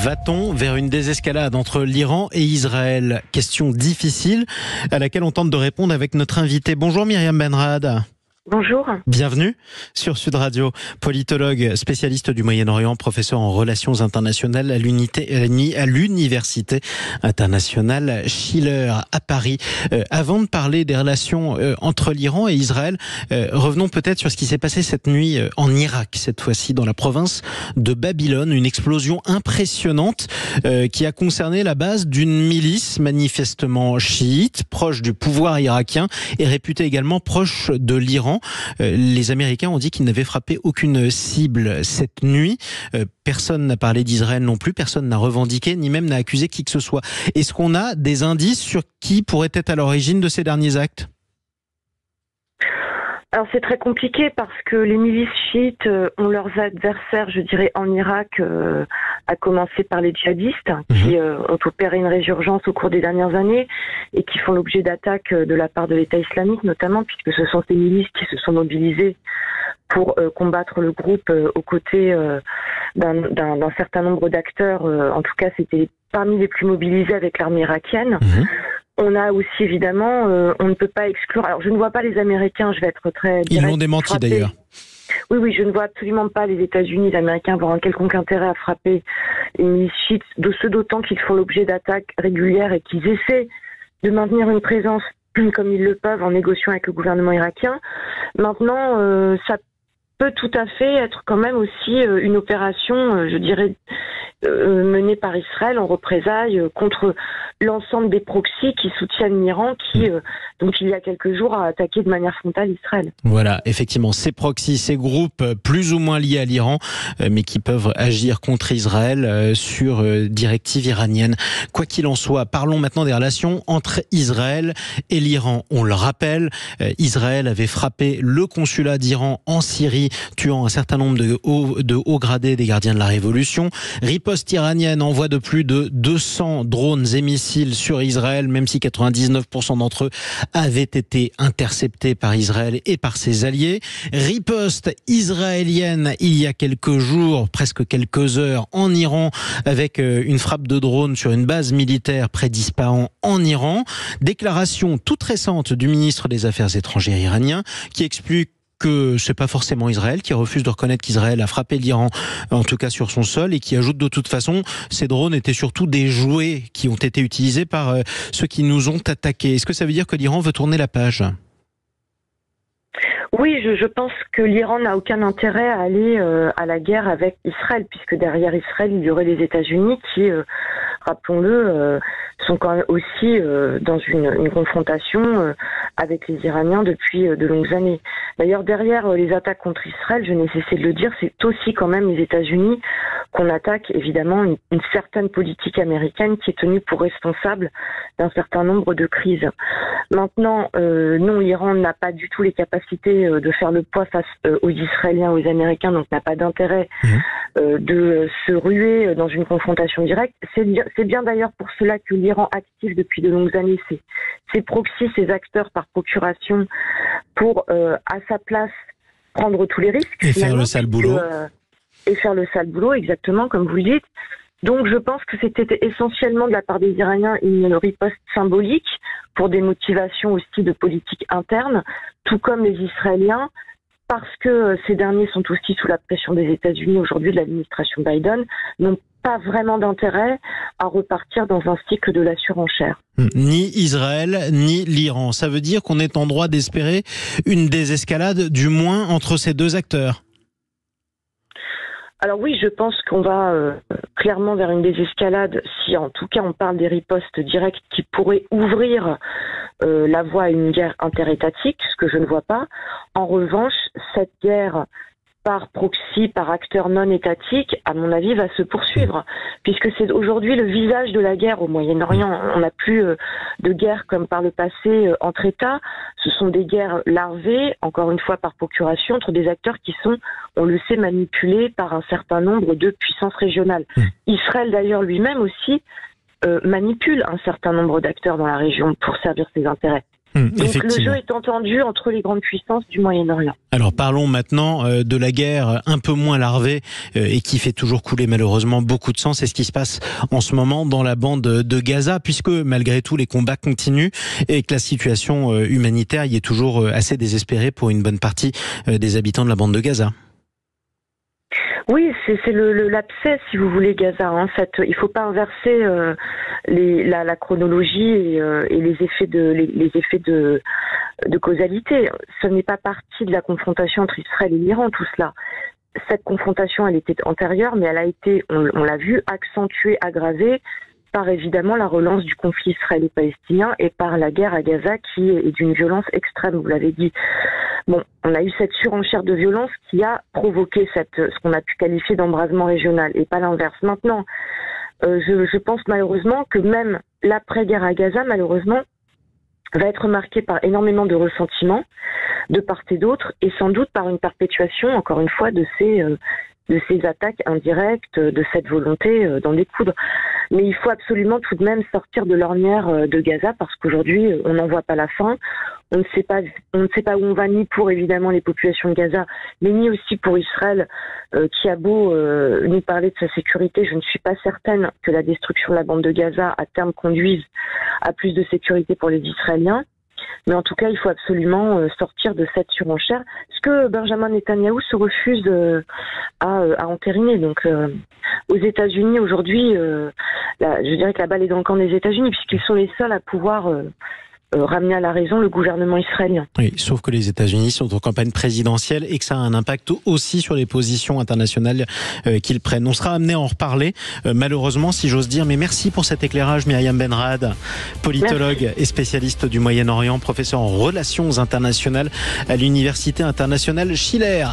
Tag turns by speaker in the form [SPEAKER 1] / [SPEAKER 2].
[SPEAKER 1] Va-t-on vers une désescalade entre l'Iran et Israël? Question difficile à laquelle on tente de répondre avec notre invité. Bonjour Myriam Benrad.
[SPEAKER 2] Bonjour.
[SPEAKER 1] Bienvenue sur Sud Radio, politologue, spécialiste du Moyen-Orient, professeur en relations internationales à l'Université internationale Schiller à Paris. Avant de parler des relations entre l'Iran et Israël, revenons peut-être sur ce qui s'est passé cette nuit en Irak, cette fois-ci dans la province de Babylone. Une explosion impressionnante qui a concerné la base d'une milice manifestement chiite, proche du pouvoir irakien et réputée également proche de l'Iran. Les Américains ont dit qu'ils n'avaient frappé aucune cible cette nuit. Personne n'a parlé d'Israël non plus, personne n'a revendiqué, ni même n'a accusé qui que ce soit. Est-ce qu'on a des indices sur qui pourrait être à l'origine de ces derniers actes ?
[SPEAKER 2] Alors c'est très compliqué parce que les milices chiites ont leurs adversaires, je dirais, en Irak, à commencer par les djihadistes qui ont opéré une résurgence au cours des dernières années et qui font l'objet d'attaques de la part de l'État islamique notamment, puisque ce sont ces milices qui se sont mobilisées pour combattre le groupe aux côtés d'un certain nombre d'acteurs. En tout cas, c'était parmi les plus mobilisés avec l'armée irakienne. On a aussi évidemment, on ne peut pas exclure. Alors je ne vois pas les Américains, je vais être très direct.
[SPEAKER 1] Ils l'ont démenti d'ailleurs.
[SPEAKER 2] Oui, je ne vois absolument pas les États-Unis, les Américains avoir un quelconque intérêt à frapper les milices chiites, d'autant qu'ils font l'objet d'attaques régulières et qu'ils essaient de maintenir une présence comme ils le peuvent en négociant avec le gouvernement irakien. Maintenant, ça peut tout à fait être quand même aussi une opération, je dirais, menée par Israël en représailles contre l'ensemble des proxys qui soutiennent l'Iran, qui, donc il y a quelques jours, a attaqué de manière frontale Israël.
[SPEAKER 1] Voilà, effectivement, ces proxys, ces groupes plus ou moins liés à l'Iran, mais qui peuvent agir contre Israël sur directive iranienne. Quoi qu'il en soit, parlons maintenant des relations entre Israël et l'Iran. On le rappelle, Israël avait frappé le consulat d'Iran en Syrie, tuant un certain nombre de hauts gradés des gardiens de la Révolution. Riposte iranienne envoie de plus de 200 drones et missiles sur Israël, même si 99% d'entre eux avaient été interceptés par Israël et par ses alliés. Riposte israélienne il y a quelques jours, presque quelques heures, en Iran, avec une frappe de drone sur une base militaire près d'Ispahan en Iran. Déclaration toute récente du ministre des Affaires étrangères iranien qui explique que c'est pas forcément Israël, qui refuse de reconnaître qu'Israël a frappé l'Iran, en tout cas sur son sol, et qui ajoute de toute façon, ces drones étaient surtout des jouets qui ont été utilisés par ceux qui nous ont attaqués. Est-ce que ça veut dire que l'Iran veut tourner la page ?
[SPEAKER 2] Oui, je pense que l'Iran n'a aucun intérêt à aller à la guerre avec Israël, puisque derrière Israël, il y aurait les États-Unis qui, rappelons-le, sont quand même aussi dans une confrontation avec les Iraniens depuis de longues années. D'ailleurs, derrière les attaques contre Israël, je n'ai cessé de le dire, c'est aussi quand même les États-Unis qu'on attaque, évidemment, une certaine politique américaine qui est tenue pour responsable d'un certain nombre de crises. Maintenant, non, l'Iran n'a pas du tout les capacités de faire le poids face aux Israéliens, aux Américains, donc n'a pas d'intérêt de se ruer dans une confrontation directe. C'est bien d'ailleurs pour cela que l'Iran active depuis de longues années ses proxys, ses acteurs par procuration pour, à sa place, prendre tous les risques.
[SPEAKER 1] Et faire le sale boulot.
[SPEAKER 2] Et faire le sale boulot, exactement, comme vous le dites. Donc je pense que c'était essentiellement de la part des Iraniens une riposte symbolique pour des motivations aussi de politique interne, tout comme les Israéliens, parce que ces derniers sont aussi sous la pression des États-Unis aujourd'hui, de l'administration Biden, n'ont pas vraiment d'intérêt à repartir dans un cycle de la surenchère.
[SPEAKER 1] Ni Israël, ni l'Iran. Ça veut dire qu'on est en droit d'espérer une désescalade, du moins entre ces deux acteurs.
[SPEAKER 2] Alors oui, je pense qu'on va clairement vers une désescalade si en tout cas on parle des ripostes directes qui pourraient ouvrir la voie à une guerre interétatique, ce que je ne vois pas. En revanche, cette guerre par proxy, par acteur non étatique, à mon avis, va se poursuivre, puisque c'est aujourd'hui le visage de la guerre au Moyen-Orient. On n'a plus de guerre comme par le passé entre États. Ce sont des guerres larvées, encore une fois par procuration, entre des acteurs qui sont, on le sait, manipulés par un certain nombre de puissances régionales. Israël, d'ailleurs, lui-même aussi, manipule un certain nombre d'acteurs dans la région pour servir ses intérêts. Donc le jeu est entendu entre les grandes puissances du Moyen-Orient.
[SPEAKER 1] Alors parlons maintenant de la guerre un peu moins larvée et qui fait toujours couler malheureusement beaucoup de sang. C'est ce qui se passe en ce moment dans la bande de Gaza, puisque malgré tout les combats continuent et que la situation humanitaire y est toujours assez désespérée pour une bonne partie des habitants de la bande de Gaza.
[SPEAKER 2] Oui, c'est l'abcès, si vous voulez, Gaza. En fait, il faut pas inverser la chronologie et les effets de causalité. Ce n'est pas partie de la confrontation entre Israël et l'Iran, tout cela. Cette confrontation, elle était antérieure, mais elle a été, on l'a vu, accentuée, aggravée par évidemment la relance du conflit israélo-palestinien et par la guerre à Gaza qui est d'une violence extrême, vous l'avez dit. Bon, on a eu cette surenchère de violence qui a provoqué ce qu'on a pu qualifier d'embrasement régional et pas l'inverse. Maintenant, je pense malheureusement que même l'après-guerre à Gaza, malheureusement, va être marquée par énormément de ressentiments de part et d'autre et sans doute par une perpétuation, encore une fois, de ces attaques indirectes, de cette volonté d'en découdre. Mais il faut absolument tout de même sortir de l'ornière de Gaza parce qu'aujourd'hui, on n'en voit pas la fin. On ne sait pas où on va, ni pour évidemment les populations de Gaza, mais ni aussi pour Israël, qui a beau nous parler de sa sécurité. Je ne suis pas certaine que la destruction de la bande de Gaza à terme conduise à plus de sécurité pour les Israéliens. Mais en tout cas, il faut absolument sortir de cette surenchère, ce que Benjamin Netanyahou se refuse à entériner. Donc, aux États-Unis aujourd'hui, je dirais que la balle est dans le camp des États-Unis, puisqu'ils sont les seuls à pouvoir ramener à la raison le gouvernement israélien.
[SPEAKER 1] Oui, sauf que les États-Unis sont en campagne présidentielle et que ça a un impact aussi sur les positions internationales qu'ils prennent. On sera amené à en reparler, malheureusement, si j'ose dire. Mais merci pour cet éclairage, Myriam Benrad, politologue et spécialiste du Moyen-Orient, professeur en relations internationales à l'Université internationale Schiller.